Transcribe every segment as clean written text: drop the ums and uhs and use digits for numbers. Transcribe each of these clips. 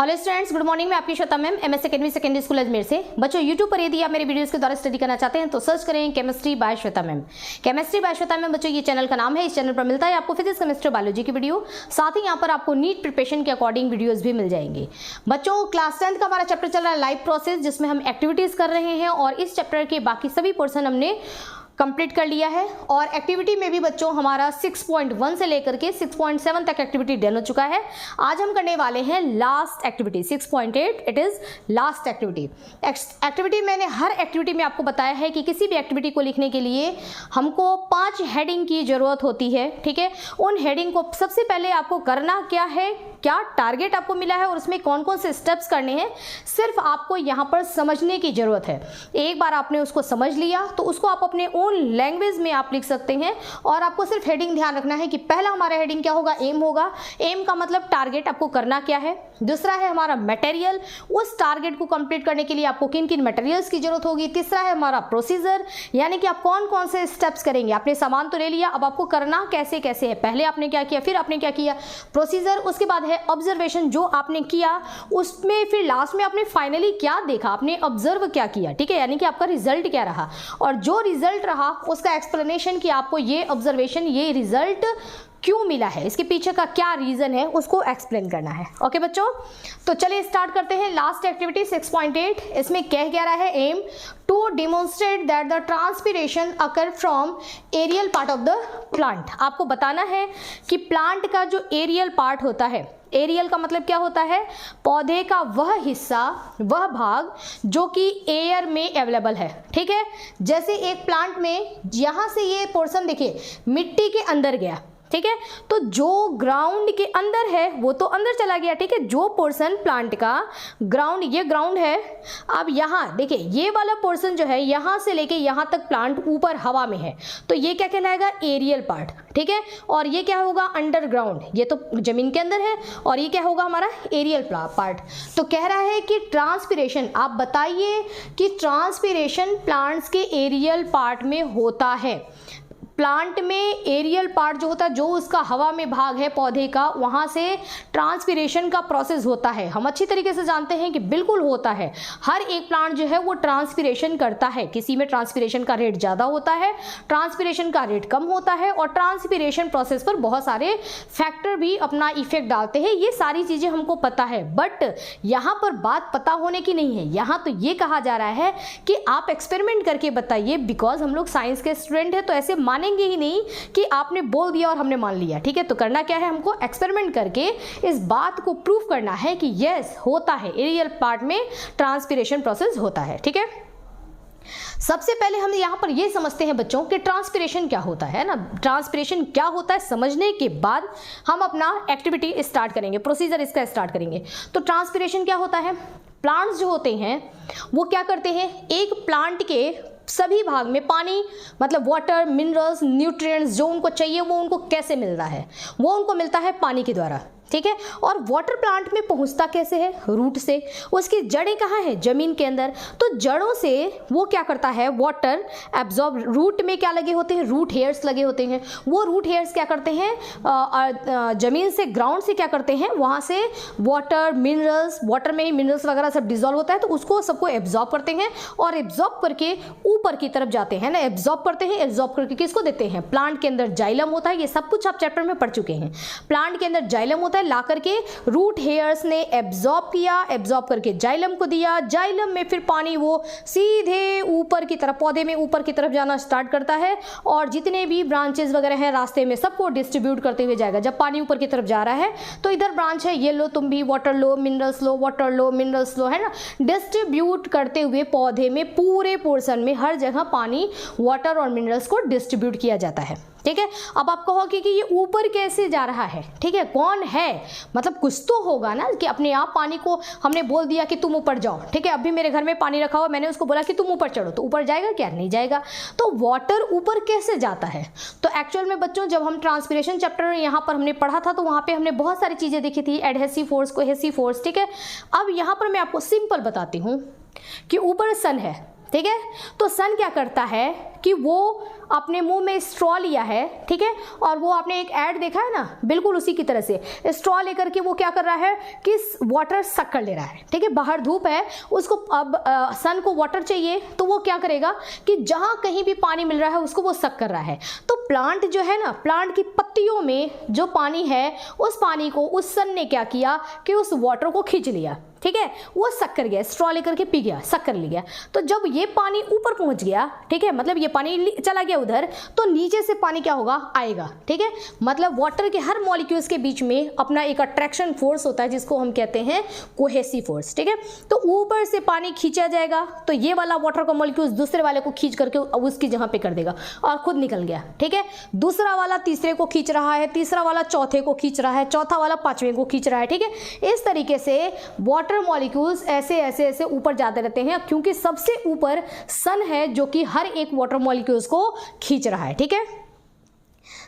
Hello students, good morning. मैं आपकी Shweta ma'am, MS academy secondary school Ajmer से। बच्चों, यूट्यूब पर यदि आप मेरे वीडियोस के द्वारा स्टडी करना चाहते हैं तो सर्च करें chemistry bye Shweta ma'am. Chemistry bye Shweta ma'am बच्चों, ये चैनल का नाम है। इस चैनल पर मिलता है आपको फिजिक्स, केमिस्ट्री, बायोलॉजी की वीडियो, साथ ही यहाँ पर आपको नीट प्रिपरेशन के अकॉर्डिंग वीडियोज भी मिल जाएंगे। बच्चों, क्लास 10 का हमारा चैप्टर चल रहा है लाइव प्रोसेस, जिसमें हम एक्टिविटीज कर रहे हैं और इस चैप्टर के बाकी सभी पोर्सन हमने कंप्लीट कर लिया है। और एक्टिविटी में भी बच्चों हमारा 6.1 से लेकर के 6.7 तक एक्टिविटी डन हो चुका है। आज हम करने वाले हैं last activity 6.8। It is last activity. Activity मैंने हर एक्टिविटी में आपको बताया है कि किसी भी एक्टिविटी को लिखने के लिए हमको 5 हेडिंग की जरूरत होती है। ठीक है, उन हेडिंग को सबसे पहले आपको करना क्या है, क्या टारगेट आपको मिला है और उसमें कौन कौन से स्टेप्स करने हैं, सिर्फ आपको यहाँ पर समझने की जरूरत है। एक बार आपने उसको समझ लिया तो उसको आप अपने ओन लैंग्वेज में आप लिख सकते हैं। और आपको सिर्फ हेडिंग ध्यान रखना है कि पहला हमारा हेडिंग क्या होगा, एम होगा। एम का मतलब टारगेट, आपको करना क्या है। दूसरा है हमारा मटेरियल, उस टारगेट को कंप्लीट करने के लिए आपको किन किन मटेरियल्स की जरूरत होगी। तीसरा है हमारा प्रोसीजर, यानी कि आप कौन कौन से स्टेप्स करेंगे। आपने सामान तो ले लिया, अब आपको करना कैसे कैसे है। पहले आपने क्या किया, फिर आपने क्या किया, प्रोसीजर। उसके बाद है ऑब्जर्वेशन, जो आपने किया उसमें फिर लास्ट में आपने फाइनली क्या देखा, आपने ऑब्जर्व क्या किया। ठीक है, यानी कि आपका रिजल्ट क्या रहा और जो रिजल्ट रहा उसका एक्सप्लेनेशन कि आपको ये ऑब्जर्वेशन, ये रिजल्ट क्यों मिला है, इसके पीछे का क्या रीजन है, उसको एक्सप्लेन करना है। ओके बच्चों, तो चलिए स्टार्ट करते हैं लास्ट एक्टिविटी 6.8। इसमें कह रहा है aim to demonstrate that the transpiration occur from aerial part of the plant. आपको बताना है कि प्लांट का जो एरियल पार्ट होता है, एरियल का मतलब क्या होता है, पौधे का वह हिस्सा, वह भाग जो कि एयर में अवेलेबल है। ठीक है, जैसे एक प्लांट में यहां से ये पोर्शन देखिए मिट्टी के अंदर गया। ठीक है, तो जो ग्राउंड के अंदर है वो तो अंदर चला गया। ठीक है, जो पोर्शन प्लांट का ग्राउंड, ये ग्राउंड है। अब यहाँ देखिए ये वाला पोर्शन जो है यहाँ से लेके यहाँ तक प्लांट ऊपर हवा में है, तो ये क्या कहलाएगा, एरियल पार्ट। ठीक है, और ये क्या होगा, अंडरग्राउंड, ये तो जमीन के अंदर है, और ये क्या होगा हमारा एरियल पार्ट। तो कह रहा है कि ट्रांसपिरेशन, आप बताइए कि ट्रांसपिरेशन प्लांट्स के एरियल पार्ट में होता है। प्लांट में एरियल पार्ट जो होता है, जो उसका हवा में भाग है पौधे का, वहां से ट्रांसपिरेशन का प्रोसेस होता है। हम अच्छी तरीके से जानते हैं कि बिल्कुल होता है। हर एक प्लांट जो है वो ट्रांसपिरेशन करता है। किसी में ट्रांसपिरेशन का रेट ज़्यादा होता है, ट्रांसपिरेशन का रेट कम होता है, और ट्रांसपिरेशन प्रोसेस पर बहुत सारे फैक्टर भी अपना इफेक्ट डालते हैं। ये सारी चीज़ें हमको पता है, बट यहाँ पर बात पता होने की नहीं है। यहाँ तो ये कहा जा रहा है कि आप एक्सपेरिमेंट करके बताइए, बिकॉज हम लोग साइंस के स्टूडेंट हैं, तो ऐसे मानेंगे ही नहीं कि आपने बोल दिया और हमने मान लिया। ठीक है, तो करना क्या है, हमको एक्सपेरिमेंट करके इस बात को प्रूव करना है कि यस होता है, एरियल पार्ट में ट्रांसपिरेशन प्रोसेस होता है। ठीक है, सबसे पहले हम यहाँ पर ये समझते हैं बच्चों कि ट्रांसपिरेशन क्या होता है ना। ट्रांसपिरेशन क्या होता है समझने के बाद हम अपना एक्टिविटी स्टार्ट करेंगे, प्रोसीजर इसका स्टार्ट करेंगे। तो ट्रांसपिरेशन क्या होता है, प्लांट्स जो होते हैं वो क्या करते हैं, एक प्लांट के सभी भाग में पानी, मतलब वाटर, मिनरल्स, न्यूट्रिएंट्स जो उनको चाहिए वो उनको कैसे मिलता है, वो उनको मिलता है पानी के द्वारा। ठीक है, और वाटर प्लांट में पहुंचता कैसे है, रूट से। उसकी जड़ें कहाँ हैं, जमीन के अंदर। तो जड़ों से वो क्या करता है, वाटर एब्जॉर्ब। रूट में क्या लगे होते हैं, रूट हेयर्स लगे होते हैं। वो रूट हेयर्स क्या करते हैं, जमीन से, ग्राउंड से क्या करते हैं, वहाँ से वाटर, मिनरल्स, वाटर में ही मिनरल्स वगैरह सब डिजोल्व होता है, तो उसको सबको एब्जॉर्ब करते हैं और एब्जॉर्ब करके ऊपर की तरफ जाते हैं ना, एब्जॉर्ब करते हैं। एब्जॉर्ब करके किसको देते हैं, प्लांट के अंदर जाइलम होता है। ये सब कुछ आप चैप्टर में पढ़ चुके हैं। प्लांट के अंदर जाइलम होता है, ला करके रूट हेयर्स ने एब्जॉर्ब किया, एब्जॉर्ब करके जाइलम को दिया। जाइलम में फिर पानी वो सीधे ऊपर की तरफ, पौधे में ऊपर की तरफ जाना स्टार्ट करता है, और जितने भी ब्रांचेस वगैरह हैं रास्ते में सबको डिस्ट्रीब्यूट करते हुए जाएगा। जब पानी ऊपर की तरफ जा रहा है तो इधर ब्रांच है, ये लो तुम भी वाटर लो, मिनरल्स लो, वाटर लो, मिनरल्स लो, है ना। डिस्ट्रीब्यूट करते हुए पौधे में पूरे पोर्शन में हर जगह पानी, वाटर और मिनरल्स को डिस्ट्रीब्यूट किया जाता है। ठीक है, अब आप कहोगे कि ये ऊपर कैसे जा रहा है। ठीक है, कौन है, मतलब कुछ तो होगा ना कि अपने आप पानी को हमने बोल दिया कि तुम ऊपर जाओ। ठीक है, अभी मेरे घर में पानी रखा हुआ, मैंने उसको बोला कि तुम ऊपर चढ़ो, तो ऊपर जाएगा क्या, नहीं जाएगा। तो वाटर ऊपर कैसे जाता है। तो एक्चुअल में बच्चों जब हम ट्रांसपिरेशन चैप्टर यहाँ पर हमने पढ़ा था तो वहाँ पे हमने बहुत सारी चीजें देखी थी, एडहेसिव फोर्स, कोहेसिव फोर्स। ठीक है, अब यहाँ पर मैं आपको सिंपल बताती हूँ कि ऊपर सन है। ठीक है, तो सन क्या करता है कि वो अपने मुंह में स्ट्रॉ लिया है, ठीक है, और वो आपने एक ऐड देखा है ना, बिल्कुल उसी की तरह से स्ट्रॉ लेकर के वो क्या कर रहा है कि वाटर सक कर ले रहा है, ठीक है। बाहर धूप है, उसको अब सन को वाटर चाहिए, तो वो क्या करेगा कि जहां कहीं भी पानी मिल रहा है उसको वो सक कर रहा है। तो प्लांट जो है ना, प्लांट की पत्तियों में जो पानी है, उस पानी को उस सन ने क्या किया कि उस वाटर को खींच लिया, ठीक है, वो सक कर गया, स्ट्रॉ लेकर के पी गया, सक कर लिया। तो जब ये पानी ऊपर पहुंच गया, ठीक है, मतलब ये पानी चला गया उधर, तो नीचे से पानी क्या होगा, आएगा, ठीक है। मतलब वाटर के हर मॉलिक्यूल्स के बीच में अपना एक अट्रैक्शन फोर्स होता है जिसको हम कहते हैं कोहेसिव फोर्स, ठीक है। तो ऊपर से पानी खींचा जाएगा, तो ये वाला वाटर का मॉलिक्यूल्स दूसरे वाले को खींच करके उसकी जगह पे कर देगा और खुद निकल गया, ठीक है। दूसरा वाला तीसरे को खींच रहा है, तीसरा वाला चौथे को खींच रहा है, चौथा वाला पांचवें को खींच रहा है, ठीक है। इस तरीके से वाटर मॉलिक्यूल्स ऐसे ऐसे ऐसे ऊपर जाते रहते हैं, क्योंकि सबसे ऊपर सन है जो कि हर एक वाटर मॉलिक्यूल्स को खींच रहा है, ठीक है।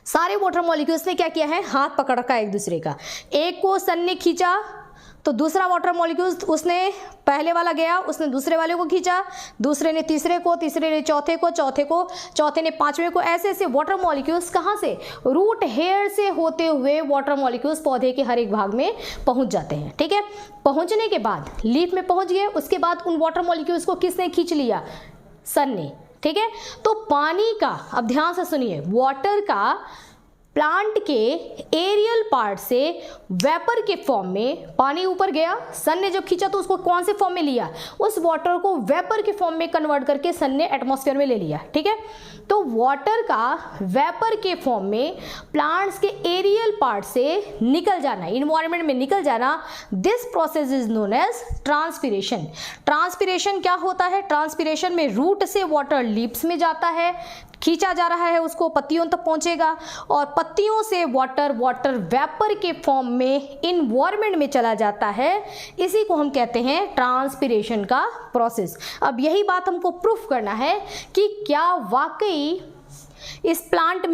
सारे वाटर मॉलिक्यूल्स ने क्या किया है, हाथ पकड़ रखा है एक दूसरे का। एक को सन ने खींचा तो दूसरा वाटर मॉलिक्यूल्स, उसने पहले वाला गया, उसने दूसरे वाले को खींचा, दूसरे ने तीसरे को, तीसरे ने चौथे को, चौथे ने पांचवें को। ऐसे ऐसे वाटर मॉलिक्यूल्स कहाँ से, रूट हेयर से होते हुए वाटर मॉलिक्यूल्स पौधे के हर एक भाग में पहुंच जाते हैं, ठीक है। पहुंचने के बाद लीफ में पहुंच गए, उसके बाद उन वाटर मॉलिक्यूल्स को किसने खींच लिया, सन ने, ठीक है। तो पानी का, अब ध्यान से सुनिए, वाटर का प्लांट के एरियल पार्ट से वेपर के फॉर्म में पानी ऊपर गया, सन ने जब खींचा तो उसको कौन से फॉर्म में लिया, उस वाटर को वेपर के फॉर्म में कन्वर्ट करके सन ने एटमॉस्फेयर में ले लिया, ठीक है। तो वाटर का वेपर के फॉर्म में प्लांट्स के एरियल पार्ट से निकल जाना, इन्वायरमेंट में निकल जाना, this process is known as transpiration. Transpiration क्या होता है, ट्रांसपिरेशन में रूट से वाटर लीव्स में जाता है, खींचा जा रहा है, उसको पत्तियों तक पहुंचेगा, और पत्तियों से वाटर वेपर के फॉर्म में इन्वायरमेंट में चला जाता है। इसी को हम कहते हैं ट्रांसपिरेशन का प्रोसेस। अब यही बात हमको प्रूफ करना है कि क्या वाकई इस प्लांट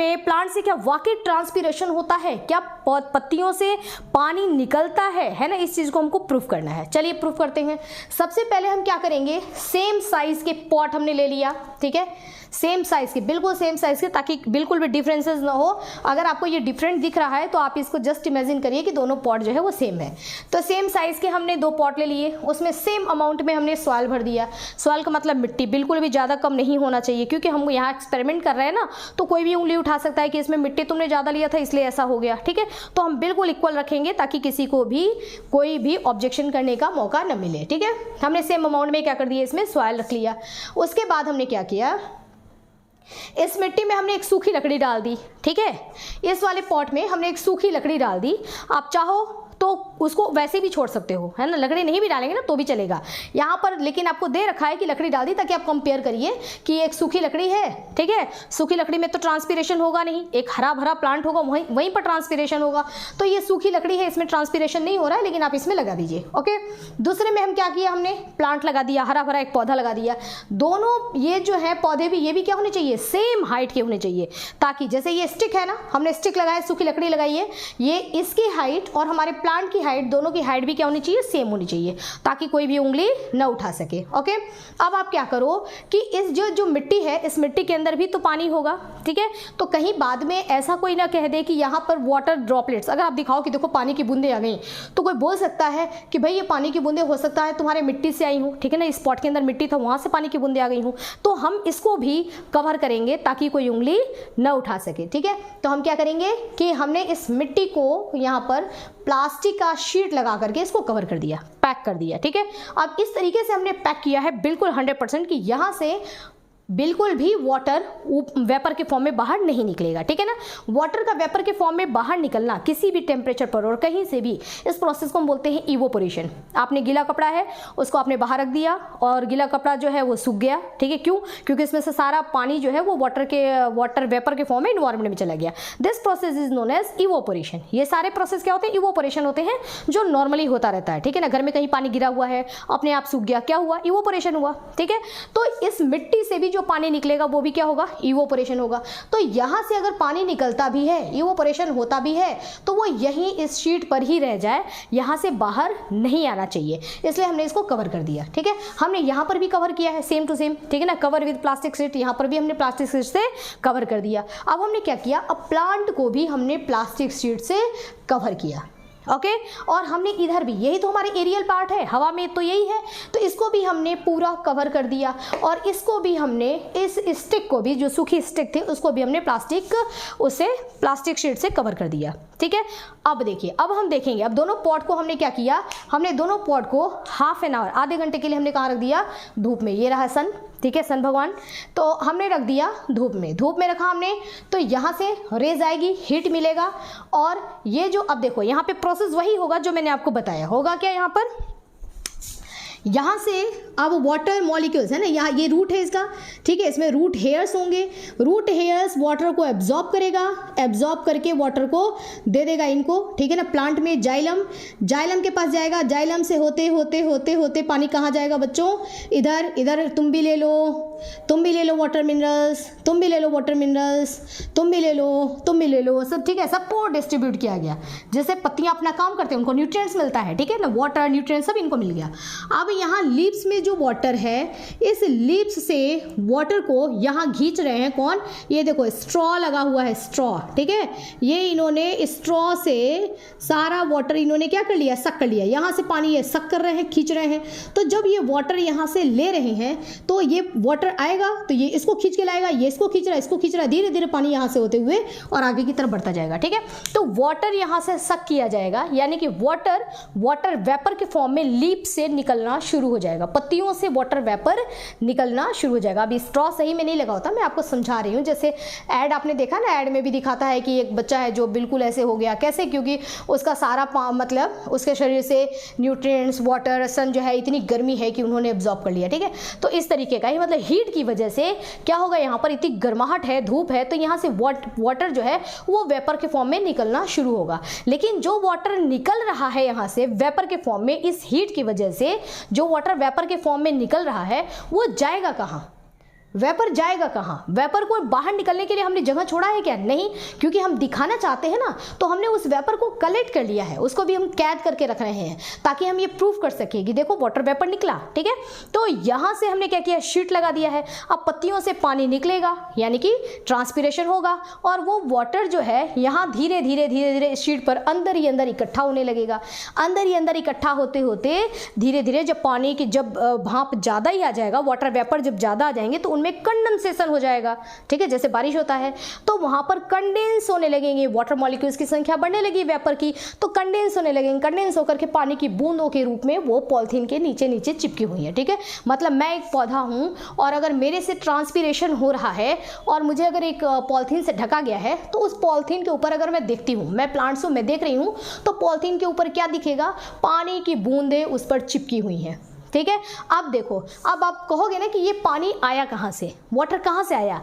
से क्या वाकई ट्रांसपिरेशन होता है, क्या पत्तियों से पानी निकलता है ना, इस चीज को हमको प्रूफ करना है। चलिए प्रूफ करते हैं। सबसे पहले हम क्या करेंगे, सेम साइज के पॉट हमने ले लिया, ठीक है, सेम साइज के, बिल्कुल सेम साइज के, ताकि बिल्कुल भी डिफरेंसेस ना हो। अगर आपको ये डिफरेंट दिख रहा है तो आप इसको जस्ट इमेजिन करिए कि दोनों पॉट जो है वो सेम है। तो सेम साइज के हमने 2 पॉट ले लिए, उसमें सेम अमाउंट में हमने सॉइल भर दिया। सॉइल का मतलब मिट्टी, बिल्कुल भी ज़्यादा कम नहीं होना चाहिए, क्योंकि हम यहाँ एक्सपेरिमेंट कर रहे हैं ना, तो कोई भी उंगली उठा सकता है कि इसमें मिट्टी तुमने ज़्यादा लिया था इसलिए ऐसा हो गया, ठीक है। तो हम बिल्कुल इक्वल रखेंगे ताकि किसी को भी कोई भी ऑब्जेक्शन करने का मौका न मिले, ठीक है। हमने सेम अमाउंट में क्या कर दिया, इसमें सॉइल रख लिया। उसके बाद हमने क्या किया, इस मिट्टी में हमने एक सूखी लकड़ी डाल दी, ठीक है। इस वाले पॉट में हमने एक सूखी लकड़ी डाल दी। आप चाहो तो उसको वैसे भी छोड़ सकते हो, है ना, लकड़ी नहीं भी डालेंगे ना तो भी चलेगा यहाँ पर, लेकिन आपको दे रखा है कि लकड़ी डाल दी ताकि आप कंपेयर करिए कि एक सूखी लकड़ी है, ठीक है। सूखी लकड़ी में तो ट्रांसपिरेशन होगा नहीं, एक हरा भरा प्लांट होगा, वहीं पर ट्रांसपिरेशन होगा। तो ये सूखी लकड़ी है, इसमें ट्रांसपिरेशन नहीं हो रहा है, लेकिन आप इसमें लगा दीजिए, ओके। दूसरे में हम क्या किया, हमने प्लांट लगा दिया, हरा भरा एक पौधा लगा दिया। दोनों ये जो है पौधे भी, ये भी क्या होने चाहिए, सेम हाइट के होने चाहिए, ताकि जैसे ये स्टिक है ना, हमने स्टिक लगाया, सूखी लकड़ी लगाई है, ये इसकी हाइट और हमारे प्लांट की हाइट, दोनों की हाइट भी क्या होनी चाहिए, सेम होनी चाहिए, ताकि कोई भी उंगली न उठा सके, ओके। अब आप क्या करो कि इस जो मिट्टी है, इस मिट्टी के अंदर भी तो पानी होगा, ठीक है। तो कहीं बाद में ऐसा कोई ना कह दे कि यहाँ पर वाटर ड्रॉपलेट्स, अगर आप दिखाओ कि देखो पानी की बूंदे आ गई, तो कोई बोल सकता है कि भाई ये पानी की बूंदे हो सकता है तुम्हारे मिट्टी से आई हूँ, ठीक है ना, इस पॉट के अंदर मिट्टी था, वहां से पानी की बूंदे आ गई हूँ। तो हम इसको भी कवर करेंगे ताकि कोई उंगली न उठा सके, ठीक है। तो हम क्या करेंगे कि हमने इस मिट्टी को यहाँ पर प्लास्टिक का शीट लगा करके इसको कवर कर दिया, पैक कर दिया, ठीक है। अब इस तरीके से हमने पैक किया है बिल्कुल 100% कि यहाँ से बिल्कुल भी वाटर वेपर के फॉर्म में बाहर नहीं निकलेगा, ठीक है ना। वाटर का वेपर के फॉर्म में बाहर निकलना किसी भी टेम्परेचर पर और कहीं से भी, इस प्रोसेस को हम बोलते हैं इवोपोरेशन। आपने गीला कपड़ा है, उसको आपने बाहर रख दिया और गीला कपड़ा जो है वो सूख गया, ठीक है। क्यों, क्योंकि इसमें से सारा पानी जो है वो वाटर वेपर के फॉर्म में इन्वायरमेंट में चला गया। This process is known as evaporation. ये सारे प्रोसेस क्या होते हैं, इवोपोरेशन होते हैं, जो नॉर्मली होता रहता है, ठीक है ना। घर में कहीं पानी गिरा हुआ है, अपने आप सूख गया, क्या हुआ, इवोपोरेशन हुआ, ठीक है। तो इस मिट्टी से भी जो पानी निकलेगा वो भी क्या होगा, इवोपोरेशन होगा। तो यहाँ से अगर पानी निकलता भी है, इवोपोरेशन होता भी है, तो वो यहीं इस शीट पर ही रह जाए, यहाँ से बाहर नहीं आना चाहिए, इसलिए हमने इसको कवर कर दिया। ठीक है, हमने यहाँ पर भी कवर किया है सेम टू सेम, ठीक है ना, कवर विद प्लास्टिक शीट, यहाँ पर भी हमने प्लास्टिक शीट से कवर कर दिया। अब हमने क्या किया, अब प्लांट को भी हमने प्लास्टिक शीट से कवर किया। ओके, और हमने इधर भी, यही तो हमारे एरियल पार्ट है, हवा में तो यही है, तो इसको भी हमने पूरा कवर कर दिया। और इसको भी हमने, इस स्टिक को भी, जो सूखी स्टिक थी उसको भी हमने प्लास्टिक शीट से कवर कर दिया। ठीक है, अब देखिए, अब हम देखेंगे, अब दोनों पॉट को हमने क्या किया, हमने दोनों पॉट को हाफ एन आवर, आधे घंटे के लिए हमने कहाँ रख दिया, धूप में। ये रहा सन, ठीक है, सन भगवान, तो हमने रख दिया धूप में। धूप में रखा हमने, तो यहाँ से रेज आएगी, हीट मिलेगा, और ये जो, अब देखो यहाँ पे प्रोसेस वही होगा जो मैंने आपको बताया। होगा क्या यहाँ पर, यहाँ से अब वाटर मॉलिक्यूल्स है ना, यहाँ ये रूट है इसका, ठीक है, इसमें रूट हेयर्स होंगे। रूट हेयर्स वाटर को एब्जॉर्ब करेगा, एब्जॉर्ब करके वाटर को दे देगा इनको, ठीक है ना। प्लांट में जाइलम, जाइलम के पास जाएगा, जाइलम से होते होते होते होते पानी कहाँ जाएगा बच्चों, इधर, इधर तुम भी ले लो, तुम भी ले लो वाटर मिनरल्स, तुम भी ले लो वाटर मिनरल्स, तुम भी ले लो, तुम भी ले लो, सब ठीक है, सबको डिस्ट्रीब्यूट किया गया। जैसे पत्तियां अपना काम करते हैं, उनको न्यूट्रिएंट्स मिलता है, ठीक है ना, वाटर न्यूट्रिएंट्स सब इनको मिल गया। अब यहाँ लीव्स में जो वाटर है, इस लीव्स से वाटर को यहाँ खींच रहे हैं कौन, ये देखो स्ट्रॉ लगा हुआ है, स्ट्रॉ, ठीक है, ये इन्होंने स्ट्रॉ से सारा वाटर इन्होंने क्या कर लिया, सक कर लिया। यहाँ से पानी ये सक कर रहे हैं, खींच रहे हैं। तो जब ये वाटर यहाँ से ले रहे हैं, तो ये वाटर आएगा, तो ये इसको खींच के लाएगा, ये इसको खींच रहा है, इसको खींच रहा है, धीरे धीरे पानी यहाँ से होते हुए और आगे की तरफ बढ़ता जाएगा। ठीक है, तो वाटर यहाँ से सक किया जाएगा, यानी कि वाटर वेपर के फॉर्म में लीप से निकलना शुरू हो जाएगा, पत्तियों से वाटर वेपर निकलना शुरू हो जाएगा। अभी स्ट्रॉ सही में नहीं लगा होता, मैं आपको समझा रही हूँ। जैसे ऐड आपने देखा ना, ऐड में भी दिखाता है कि एक बच्चा है जो बिल्कुल ऐसे हो गया, कैसे, क्योंकि उसका सारा मतलब उसके शरीर से न्यूट्रिएंट्स, वाटर, सन जो है, इतनी गर्मी है कि उन्होंने एब्जॉर्ब कर लिया। ठीक है, तो इस तरीके का ही, मतलब हीट की वजह से क्या होगा, यहाँ पर इतनी गर्माहट है, धूप है, तो यहाँ से वाटर जो है वो वेपर के फॉर्म में निकलना शुरू होगा। लेकिन जो वाटर निकल रहा है यहाँ से वेपर के फॉर्म में, इस हीट की वजह से जो वाटर वेपर के फॉर्म में निकल रहा है वो जाएगा कहाँ, वेपर जाएगा कहाँ? वेपर को बाहर निकलने के लिए हमने जगह छोड़ा है क्या? नहीं, क्योंकि हम दिखाना चाहते हैं ना, तो हमने उस वेपर को कलेक्ट कर लिया है, उसको भी हम कैद करके रख रहे हैं ताकि हम ये प्रूफ कर सकें कि देखो वाटर वेपर निकला। ठीक है, तो यहाँ से हमने क्या किया, शीट लगा दिया है। अब पत्तियों से पानी निकलेगा, यानी कि ट्रांसपिरेशन होगा, और वो वाटर जो है यहाँ धीरे धीरे धीरे धीरे शीट पर अंदर ही अंदर इकट्ठा होने लगेगा। अंदर ही अंदर इकट्ठा होते होते धीरे धीरे जब पानी की भाप ज़्यादा ही आ जाएगा, वाटर वेपर जब ज़्यादा आ जाएंगे तो में कंडेंसेशन हो जाएगा। ठीक है, जैसे बारिश होता है तो वहां पर कंडेंस होने लगेंगे, वाटर मॉलिक्यूल्स की संख्या बढ़ने लगी वेपर की, तो कंडेंस होने लगेंगे। कंडेंस होकर के पानी की बूंदों के रूप में वो पॉलिथीन के नीचे नीचे चिपकी हुई है। ठीक है, मतलब मैं एक पौधा हूं और अगर मेरे से ट्रांसपिरेशन हो रहा है और मुझे अगर एक पॉलिथीन से ढका गया है, तो उस पॉलिथीन के ऊपर अगर मैं देखती हूँ, मैं प्लांट्स में देख रही हूँ, तो पॉलिथीन के ऊपर क्या दिखेगा, पानी की बूंदें उस पर चिपकी हुई हैं। ठीक है, अब देखो, अब आप कहोगे ना कि ये पानी आया कहाँ से, वाटर कहाँ से आया,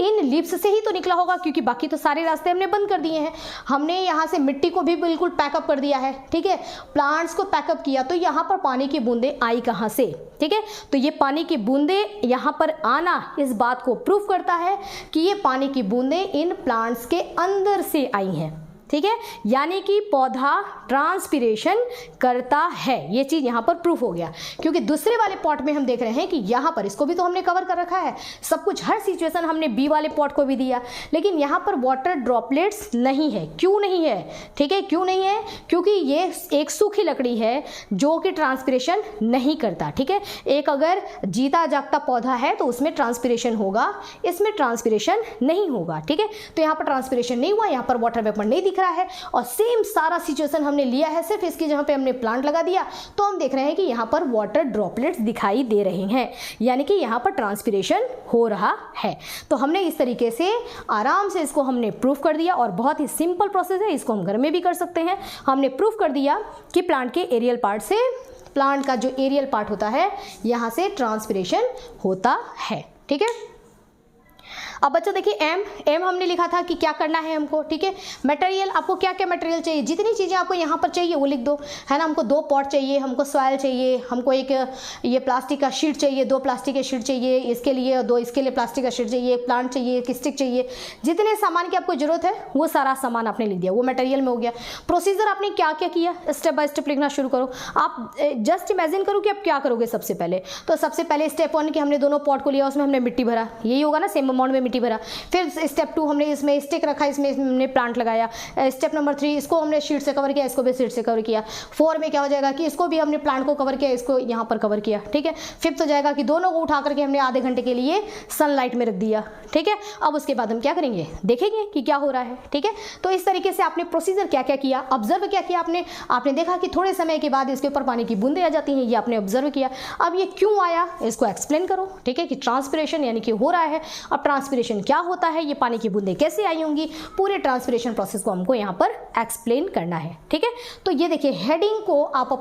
इन लिप्स से ही तो निकला होगा, क्योंकि बाकी तो सारे रास्ते हमने बंद कर दिए हैं। हमने यहाँ से मिट्टी को भी बिल्कुल पैकअप कर दिया है। ठीक है, प्लांट्स को पैकअप किया, तो यहाँ पर पानी की बूंदें आई कहाँ से। ठीक है, तो ये पानी की बूंदें यहाँ पर आना इस बात को प्रूफ करता है कि ये पानी की बूंदें इन प्लांट्स के अंदर से आई हैं। ठीक है, यानी कि पौधा ट्रांसपिरेशन करता है, ये चीज यहाँ पर प्रूफ हो गया। क्योंकि दूसरे वाले पॉट में हम देख रहे हैं कि यहाँ पर इसको भी तो हमने कवर कर रखा है, सब कुछ, हर सिचुएशन हमने बी वाले पॉट को भी दिया, लेकिन यहाँ पर वाटर ड्रॉपलेट्स नहीं है। क्यों नहीं है? ठीक है, क्यों नहीं है? क्योंकि ये एक सूखी लकड़ी है जो कि ट्रांसपिरेशन नहीं करता। ठीक है, एक अगर जीता जागता पौधा है तो उसमें ट्रांसपिरेशन होगा, इसमें ट्रांसपिरेशन नहीं होगा। ठीक है, तो यहाँ पर ट्रांसपिरेशन नहीं हुआ, यहाँ पर वाटर वेपर नहीं दिख रहा है, और सेम सारा सिचुएशन हमने लिया है, सिर्फ इसकी जगह पे हमने प्लांट लगा दिया, तो हम देख रहे हैं कि यहाँ पर वाटर ड्रॉपलेट्स दिखाई दे रहे हैं, यानी कि यहाँ पर ट्रांसपिरेशन हो रहा है। तो हमने इस तरीके से आराम से इसको हमने प्रूफ कर दिया, और बहुत ही सिंपल प्रोसेस है, इसको हम घर में भी कर सकते हैं। हमने प्रूफ कर दिया कि प्लांट के एरियल पार्ट से, प्लांट का जो एरियल पार्ट होता है यहाँ से ट्रांसपिरेशन होता है। ठीक है, अब बच्चों देखिए एम हमने लिखा था कि क्या करना है हमको, ठीक है। मटेरियल, आपको क्या क्या मटेरियल चाहिए, जितनी चीज़ें आपको यहाँ पर चाहिए वो लिख दो, है ना। हमको 2 पॉट चाहिए, हमको सॉयल चाहिए, हमको एक ये प्लास्टिक का शीट चाहिए, 2 प्लास्टिक के शीट चाहिए, इसके लिए 2 इसके लिए प्लास्टिक का शीट चाहिए, एक प्लांट चाहिए, एक स्टिक चाहिए। जितने सामान की आपको जरूरत है वो सारा सामान आपने लिख दिया, वो मटेरियल में हो गया। प्रोसीजर आपने क्या क्या किया, स्टेप बाय स्टेप लिखना शुरू करो। आप जस्ट इमेजिन करो कि आप क्या करोगे। सबसे पहले तो सबसे पहले स्टेप 1 कि हमने दोनों पॉट को लिया, उसमें हमने मिट्टी भरा, यही होगा ना, सेम अमाउंट में मिट्टी भरा। फिर स्टेप 2 हमने इसमें स्टिक रखा, इसमें हमने प्लांट लगाया। स्टेप नंबर 3 इसको हमने शीट से कवर किया, इसको भी शीट से कवर किया। 4 में क्या हो जाएगा कि इसको भी हमने प्लांट को कवर किया, इसको यहाँ पर कवर किया, ठीक है। 5th हो जाएगा कि दोनों को उठा करके हमने आधे घंटे के लिए सनलाइट में रख दिया, ठीक है। अब उसके बाद हम क्या करेंगे, देखेंगे कि क्या हो रहा है, ठीक है। तो इस तरीके से आपने प्रोसीजर क्या क्या किया, ऑब्जर्व क्या किया आपने देखा कि थोड़े समय के बाद इसके ऊपर पानी की बूंदें आ जाती हैं, ये आपने ऑब्जर्व किया। अब ये क्यों आया इसको एक्सप्लेन करो, ठीक है, कि ट्रांसपिरेशन यानी कि हो रहा है। अब ट्रांसपिरेशन क्या होता है, ये पानी की बूंदें कैसे आई होंगी, पूरे ट्रांसपिरेशन प्रोसेस को हमको यहाँ पर एक्सप्लेन करना है, ठीक है। तो ये देखिए हेडिंग को आप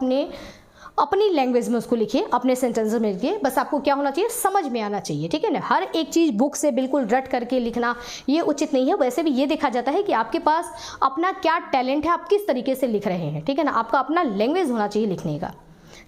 अपनी लैंग्वेज में उसको लिखिए, अपने सेंटेंस में लिखिए। बस आपको क्या होना चाहिए, समझ में आना चाहिए, ठीक है ना। हर एक चीज़ बुक से बिल्कुल रट करके लिखना ये उचित नहीं है। वैसे भी ये देखा जाता है कि आपके पास अपना क्या टैलेंट है, आप किस तरीके से लिख रहे हैं, ठीक है ना। आपका अपना लैंग्वेज होना चाहिए लिखने का,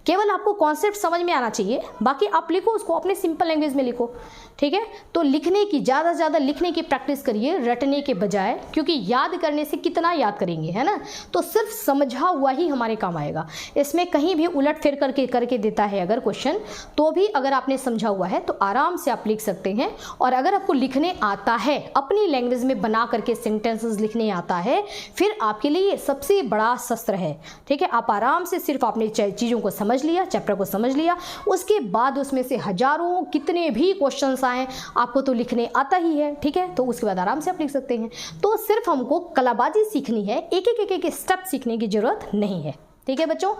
केवल आपको कॉन्सेप्ट समझ में आना चाहिए, बाकी आप लिखो उसको अपने सिंपल लैंग्वेज में लिखो, ठीक है। तो लिखने की ज़्यादा से ज़्यादा लिखने की प्रैक्टिस करिए रटने के बजाय, क्योंकि याद करने से कितना याद करेंगे, है ना। तो सिर्फ समझा हुआ ही हमारे काम आएगा। इसमें कहीं भी उलट फिर करके देता है अगर क्वेश्चन, तो भी अगर आपने समझा हुआ है तो आराम से आप लिख सकते हैं। और अगर आपको लिखने आता है, अपनी लैंग्वेज में बना करके सेंटेंसेस लिखने आता है, फिर आपके लिए सबसे बड़ा शस्त्र है, ठीक है। आप आराम से सिर्फ आपने चीज़ों को समझ लिया, चैप्टर को समझ लिया, उसके बाद उसमें से हजारों कितने भी क्वेश्चंस आए, आपको तो लिखने आता ही है, ठीक है। तो उसके बाद आराम से आप लिख सकते हैं। तो सिर्फ हमको कलाबाजी सीखनी है, एक स्टेप सीखने की जरूरत नहीं है, ठीक है बच्चों।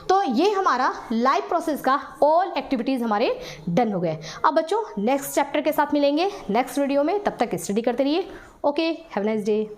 तो ये हमारा लाइव प्रोसेस का ऑल एक्टिविटीज हमारे डन हो गए। अब बच्चों नेक्स्ट चैप्टर के साथ मिलेंगे नेक्स्ट वीडियो में, तब तक स्टडी करते रहिए। Okay, have a nice day.